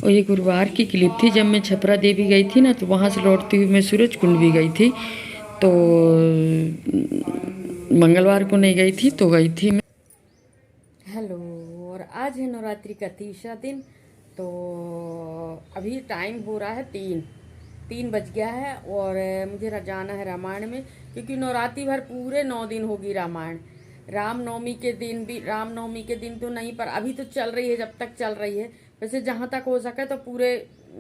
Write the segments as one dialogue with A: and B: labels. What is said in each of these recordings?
A: और ये गुरुवार की क्लिप थी जब मैं छपरा देवी गई थी ना, तो वहाँ से लौटती हुई मैं सूरज कुंड भी गई थी। तो मंगलवार को नहीं गई थी तो गई थी मैं। हेलो, और आज है नवरात्रि का तीसरा दिन। तो अभी टाइम हो रहा है 3 बज गया है और मुझे जाना है रामायण में, क्योंकि नवरात्रि भर पूरे 9 दिन होगी रामायण। रामनवमी के दिन भी, रामनवमी के दिन तो नहीं, पर अभी तो चल रही है, जब तक चल रही है। वैसे जहाँ तक हो सके तो पूरे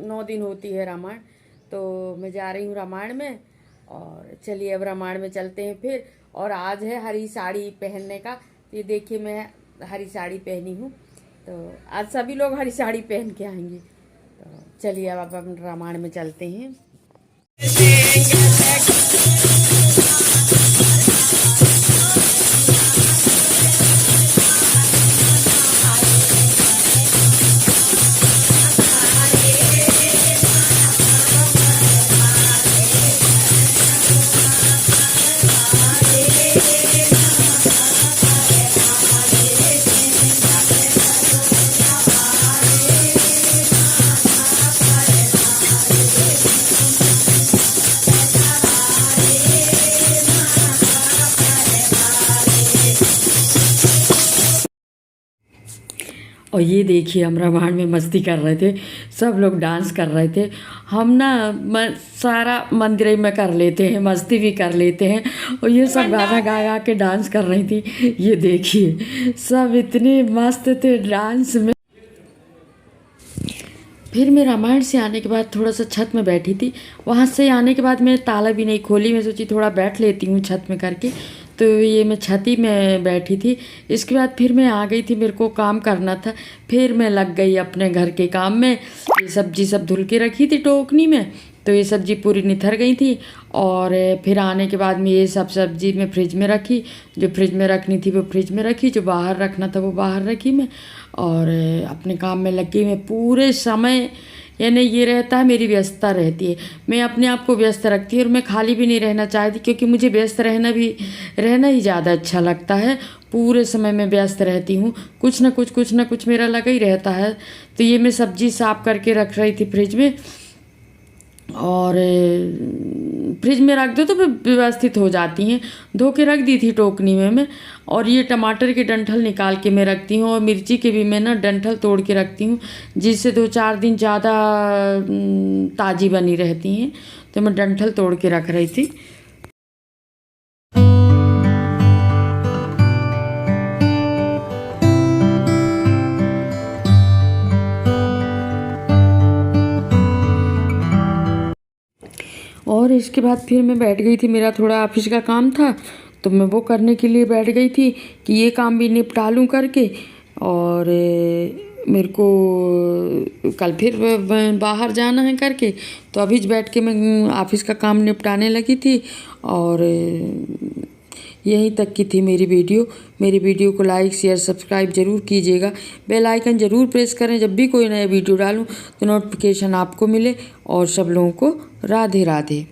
A: 9 दिन होती है रामायण। तो मैं जा रही हूँ रामायण में, और चलिए अब रामायण में चलते हैं फिर। और आज है हरी साड़ी पहनने का। तो ये देखिए, मैं हरी साड़ी पहनी हूँ, तो आज सभी लोग हरी साड़ी पहन के आएंगे। तो चलिए अब हम रामायण में चलते हैं। और ये देखिए, हम रामायण में मस्ती कर रहे थे, सब लोग डांस कर रहे थे। हम ना सारा मंदिर में कर लेते हैं, मस्ती भी कर लेते हैं। और ये सब गाना गा गा के डांस कर रही थी। ये देखिए, सब इतने मस्त थे डांस में। फिर मैं रामायण से आने के बाद थोड़ा सा छत में बैठी थी। वहाँ से आने के बाद मैं ताला भी नहीं खोली, मैं सोची थोड़ा बैठ लेती हूँ छत में करके। तो ये मैं छत ही में बैठी थी। इसके बाद फिर मैं आ गई थी, मेरे को काम करना था। फिर मैं लग गई अपने घर के काम में। ये सब्जी सब धुल के रखी थी टोकनी में, तो ये सब्जी पूरी निथर गई थी। और फिर आने के बाद में ये सब सब्जी मैं फ्रिज में रखी। जो फ्रिज में रखनी थी वो फ्रिज में रखी, जो बाहर रखना था वो बाहर रखी मैं। और अपने काम में लग गई मैं पूरे समय। यानी ये रहता है, मेरी व्यस्तता रहती है, मैं अपने आप को व्यस्त रखती हूँ। और मैं खाली भी नहीं रहना चाहती, क्योंकि मुझे व्यस्त रहना ही ज़्यादा अच्छा लगता है। पूरे समय मैं व्यस्त रहती हूँ, कुछ ना कुछ मेरा लगा ही रहता है। तो ये मैं सब्जी साफ करके रख रही थी फ्रिज में, और फ्रिज में रख दो तो व्यवस्थित हो जाती हैं। धो के रख दी थी टोकनी में मैं। और ये टमाटर के डंठल निकाल के मैं रखती हूँ, और मिर्ची के भी मैं ना डंठल तोड़ के रखती हूँ, जिससे 2-4 दिन ज़्यादा ताज़ी बनी रहती हैं। तो मैं डंठल तोड़ के रख रही थी। और इसके बाद फिर मैं बैठ गई थी, मेरा थोड़ा ऑफिस का काम था, तो मैं वो करने के लिए बैठ गई थी कि ये काम भी निपटा लूँ करके। और मेरे को कल फिर बाहर जाना है करके, तो अभी बैठ के मैं ऑफिस का काम निपटाने लगी थी। और यहीं तक की थी मेरी वीडियो को लाइक शेयर सब्सक्राइब ज़रूर कीजिएगा। बेल आइकन ज़रूर प्रेस करें, जब भी कोई नया वीडियो डालूं तो नोटिफिकेशन आपको मिले। और सब लोगों को राधे राधे।